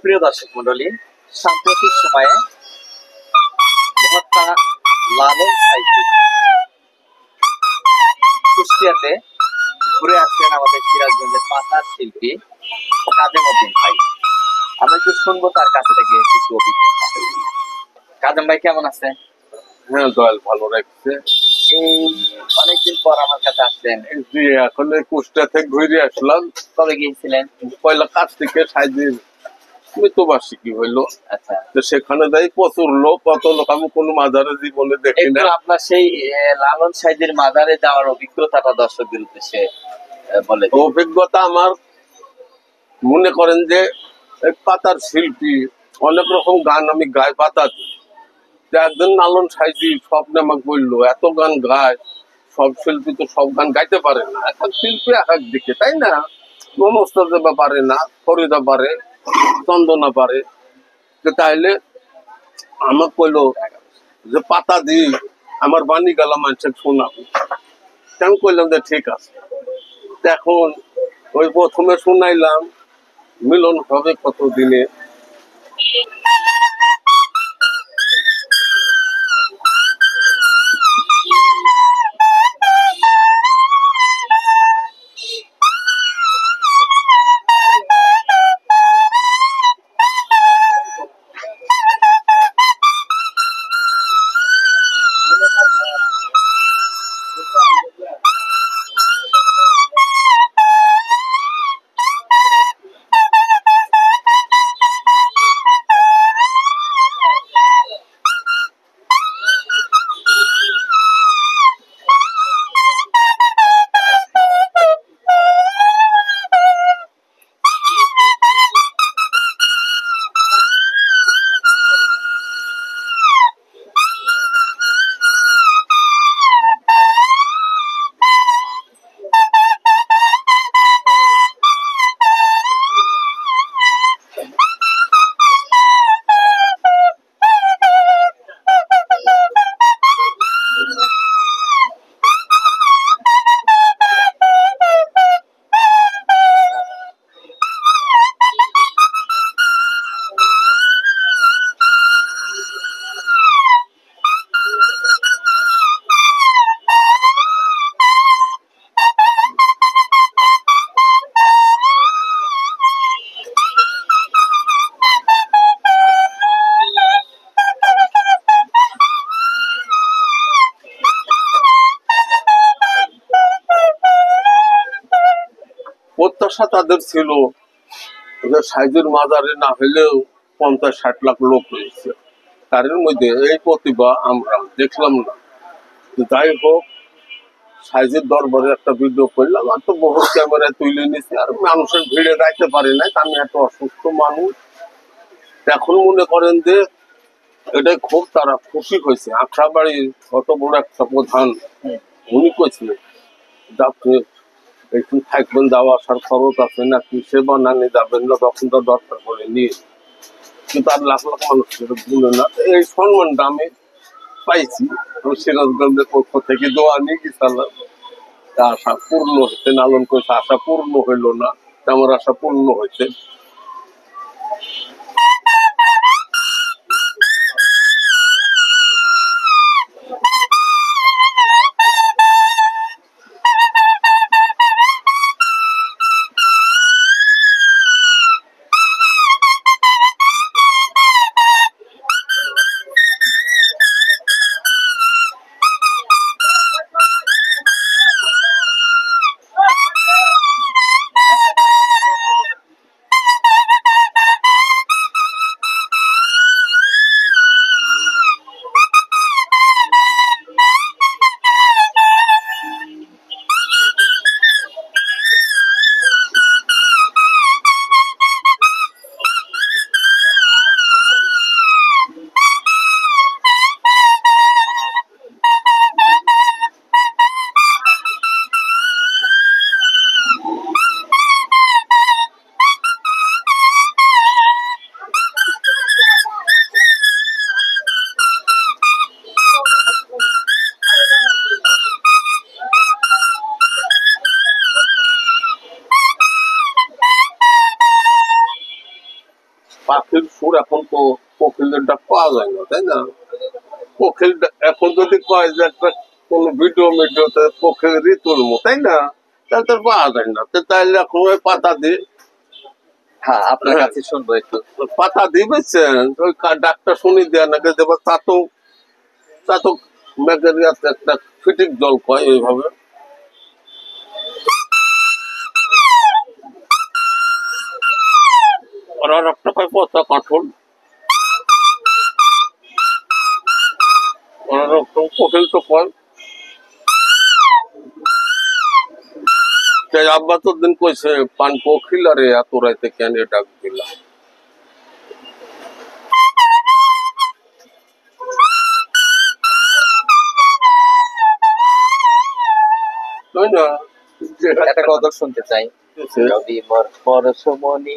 সুপ্রিয় দর্শক মন্ডলী, সাম্প্রতিক সময়ে মহাত্মা লালন সাঁইজি কুষ্টিয়াতে ঘুরে আসছেন আমাদের সিরাজগঞ্জের পাতার শিল্পী কাজেম উদ্দিন ভাই। আমরা একটু শুনবো তার কাছ থেকে কিছু অভিজ্ঞতা। কাজেম ভাই কেমন আছে? হ্যাঁ, দয়াল ভালো রাখছে। এই অনেকদিন পর আমার কাছে আসলেন। জি, এখন কুষ্টিয়া থেকে ঘুরে আসলাম। কবে গিয়েছিলেন? পয়লা কাজ থেকে সাইজের মৃত্যুবার্ষিকী হইলো। আচ্ছা, তো সেখানে যাই প্রচুর লোক, কত লোক আমি কোনো মাজারে জীবনে দেখি না। আপনার সেই লালন সাঁইজির মাজারে যাওয়ার অভিজ্ঞতাটা দর্শকদের উদ্দেশ্যে বলে। অভিজ্ঞতা আমার, মনে করেন যে পাতার শিল্পী, অনেক রকম গান আমি গাই পাতা দিই। একদিন লালন সাঁইজি স্বপ্নে আমাকে বললো, এত গান গায়, সব শিল্পী তো সব গান গাইতে পারে না। এখন শিল্পী এক এক দিকে, তাই না? মমস্তা পারে না, ফরিদা পারে, চন্দনা পারে। তাইলে আমাকে কইলো যে পাতা দি আমার বাণী গালা মানুষের শোনাবো। আমি কইলাম যে ঠিক আছে। এখন ওই প্রথমে শুনাইলাম, মিলন হবে কত দিনে। প্রত্যাশা তাদের ছিল যে সাইজের মাজারে না হলেও 50-60 লাখ লোক রয়েছে, তার মধ্যে এই প্রতিভা আমরা দেখলাম না। যাই হোক, সাইজের দরবারে একটা ভিডিও করলাম, আর তো বহু ক্যামেরায় তুলে নিছি, আর মানুষের ভিড়ে যাইতে পারি না, আমি এত অসুস্থ মানুষ। এখন মনে করেন যে এটাই খুব তারা খুশি হয়েছে। আখড়াবাড়ির অত বড় একটা প্রধান, উনি কইছিলেন আপনি একটু থাকবেন, যাওয়া আসার খরচ আছে নাকি, সেবা না নিয়ে যাবেন না, তখন তো দরকার করে নিয়ে। কিন্তু আর লাখ লাখ মানুষের বলে না, এই সম্মানটা আমি পাইছি। সিরাজগঞ্জের পক্ষ থেকে দোয়া নিয়ে গেছিলাম, আশা পূর্ণ হয়েছে। লালন কইছে আশা পূর্ণ হইল না, আমার আশা পূর্ণ হয়েছে। পাখির সুর এখন তো কোকিলের ডাক পাওয়া যায় না, তাই না? কোকিল এখন যদি কয় যে একটা কোন ভিডিওতে কোকিলেরই তুলবো, তাই না? তাহলে তো পাওয়া যায় না। তাইলে এখন ওই পাতা দিয়ে, হ্যাঁ, আপনার কাছে শুনবো একটু। পাতা দিয়ে বুঝছেন ওই ডাকটা শুনি দেয়া নাকি দেবো চাতক চাতক ম্যাগেরিয়াতে একটা ফিটিক জল কয় এইভাবে। আর একটা কয় পচা কাঠল, আর একটা কোকিল তো কয়। তাই আব্বা তো দিন কইছে পান কোকিল আরে এত রাইতে কেন ডাক দিলাম। তাই না? একটা কথা শুনতে চাই। যদি মোর পরশমণি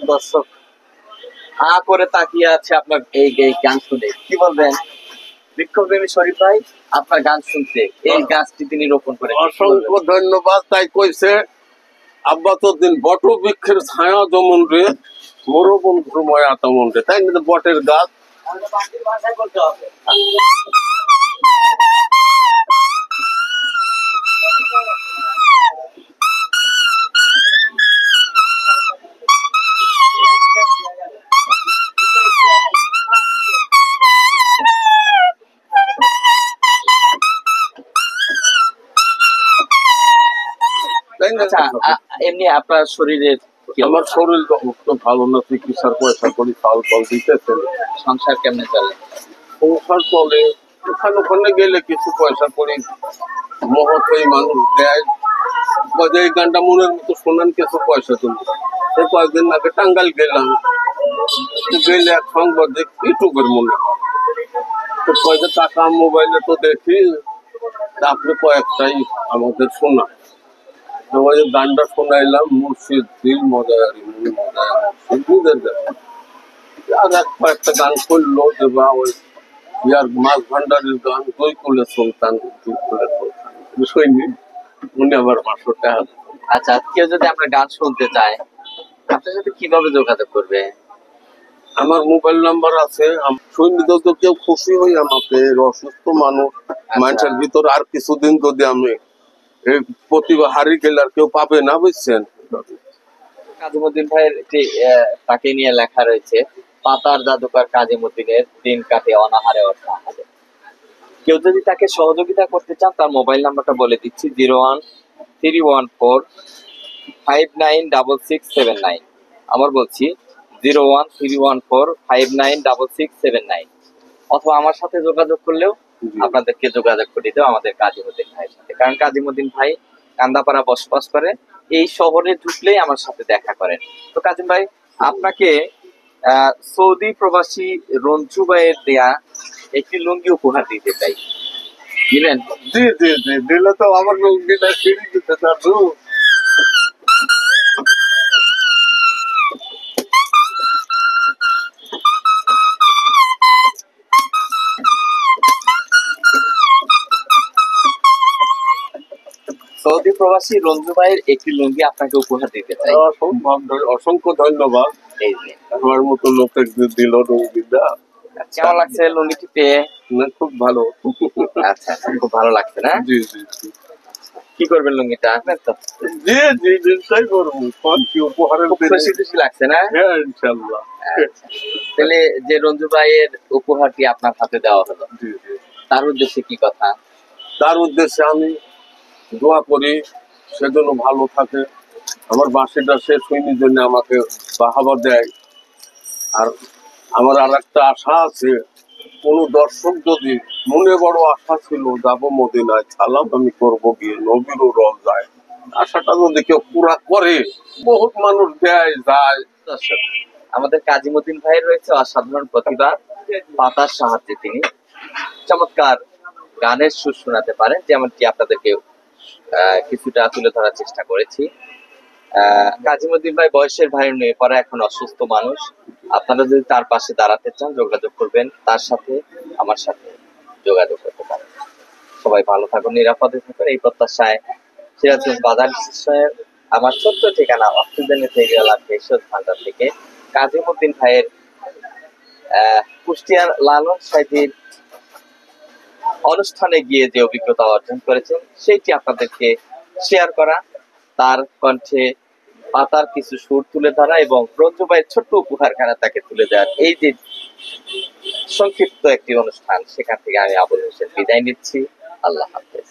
দর্শক হা করে তাকিয়ে আছে আপনার এই এই গান শুনে। কি বলবেন বিক্ষোভপ্রেমী শরীফ ভাই, আপনার গান শুনতে এই গাছটি তিনি রোপণ করে? অসংখ্য ধন্যবাদ। তাই কইছে আব্বা তো দিন বট বৃক্ষের ছায়া যেমন রে মোর বন্ধুর ময়া তেমন রে, তাই না? বটের গাছ তাই না? আচ্ছা, এমনি আপনার শরীরের কি আমার অবস্থা? শরীর তো ভালো না, চিকিৎসার পয়সা করি, চাল ফল দিতেছে। সংসার কেমনে চলে? সংসার চলে, ওখানে ওখানে গেলে কিছু পয়সা করি, মহৎ এই মানুষ দেয়। বাজে এই গানটা মনের মতো শোনান, কিছু পয়সা তুলি। এই কয়েকদিন আগে টাঙ্গাইল গেলাম, তো গেলে এক সাংবাদিক ইউটিউবের মনে হয় তো কয়েক টাকা মোবাইলে তো দেখি, তা আপনি কয়েকটাই আমাদের শোনা। তো ওই গানটা শোনাইলাম, মুর্শিদ দিল মজায়ারি মন মজায়া মুর্শিদ বুঝে দেয়। আর এক কয়েকটা গান করলো যে বা ওই ইয়ার মাছ ভান্ডারের গান দুই কুলে সুলতান, দুই কুলে সুলতান সৈনিক, উনি আবার 500 টাকা। আচ্ছা, কেউ যদি আপনার গান শুনতে চায় আপনার সাথে কিভাবে যোগাযোগ করবে? আমার মোবাইল নাম্বার আছে। সৈনিক তো কেউ খুশি হই আমাকে, অসুস্থ মানুষ মানুষের ভিতর আর কিছুদিন যদি আমি এই প্রতিভা হারিয়ে গেলে আর কেউ পাবে না, বুঝছেন? কাজীমুদ্দিন ভাইয়ের একটি তাকে নিয়ে লেখা রয়েছে, পাতার জাদুকর কাজীমুদ্দিনের দিন কাটে অনাহারে অর্থাহারে। কেউ যদি তাকে সহযোগিতা করতে চান তার মোবাইল নাম্বারটা বলে দিচ্ছি, 01314596679। আমার বলছি 01314596679, অথবা আমার সাথে যোগাযোগ করলেও আপনাদেরকে যোগাযোগ করে দিতে আমাদের কাজীমুদ্দিন ভাইয়ের সাথে। কারণ কাজীমুদ্দিন ভাই কান্দাপাড়া বসবাস করে, এই শহরে ঢুকলেই আমার সাথে দেখা করেন। তো কাজীম ভাই, আপনাকে সৌদি প্রবাসী রঞ্জু ভাইয়ের দেয়া একটি লুঙ্গি উপহার দিতে চাই, দিবেন? জি জি জি, দিলে তো আমার লুঙ্গিটা ছিঁড়ে দিতে চাচ্ছু। সৌদি প্রবাসী রঞ্জু ভাইয়ের একটি লুঙ্গি আপনাকে উপহার দিতে চাই। অসংখ্য ধন্যবাদ। এই যে আমার মতো লোকের দিল লুঙ্গিটা। কেমন লাগছে লুঙ্গিটি পেয়ে? না, খুব ভালো। আচ্ছা আচ্ছা, খুব ভালো লাগছে না? জি জি জি কি করবেন লুঙ্গিটা? জি জি চিন্তাই করবো কোন কি উপহারের খুব দিনে। খুশি খুশি লাগছে না? হ্যাঁ ইনশাল্লাহ। আচ্ছা। তাহলে যে রঞ্জু ভাইয়ের উপহারটি আপনার হাতে দেওয়া হলো, জি জি তার উদ্দেশ্যে কি কথা? তার উদ্দেশ্যে আমি দোয়া করি সেজন্য ভালো থাকে, আমার বাসিটা শেষ হয়নি জন্য আমাকে বাহাবা দেয়। আর আমার আর একটা আশা আছে, কোন দর্শক যদি মনে বড় আশা ছিল যাবো মদিনায় সালাম আমি করবো গিয়ে নবীর রওজায়, আশাটা যদি কেউ পুরা করে, বহুত মানুষ দেয় যায়। দর্শক, আমাদের কাজীমুদ্দিন ভাইয়ের রয়েছে অসাধারণ প্রতিভা। পাতার সাহায্যে তিনি চমৎকার গানের সুর শোনাতে পারেন, যেমনটি আপনাদেরকে কিছুটা তুলে ধরার চেষ্টা করেছি। কাজীমুদ্দিন ভাই বয়সের ভাই নয়, পরে এখন অসুস্থ মানুষ। আপনারা যদি তার পাশে দাঁড়াতে চান, যোগাযোগ করবেন তার সাথে, আমার সাথে যোগাযোগ করতে পারেন। সবাই ভালো থাকুন, নিরাপদে থাকুন, এই প্রত্যাশায় সিরাজগঞ্জ বাজার স্টেশনের আমার ছোট্ট ঠিকানা অক্সিজেনের থেকে গেলাম ভেষজ ভান্ডার থেকে কাজীমুদ্দিন ভাইয়ের কুষ্টিয়ার লালন সাইজির অনুষ্ঠানে গিয়ে যে অভিজ্ঞতা অর্জন করেছেন সেইটি আপনাদেরকে শেয়ার করা, তার কণ্ঠে পাতার কিছু সুর তুলে ধরা এবং রঞ্জু ভাইয়ের ছোট্ট উপহারখানা তাকে তুলে দেওয়ার এই যে সংক্ষিপ্ত একটি অনুষ্ঠান, সেখান থেকে আমি আবুল হোসেন বিদায় নিচ্ছি। আল্লাহ হাফেজ।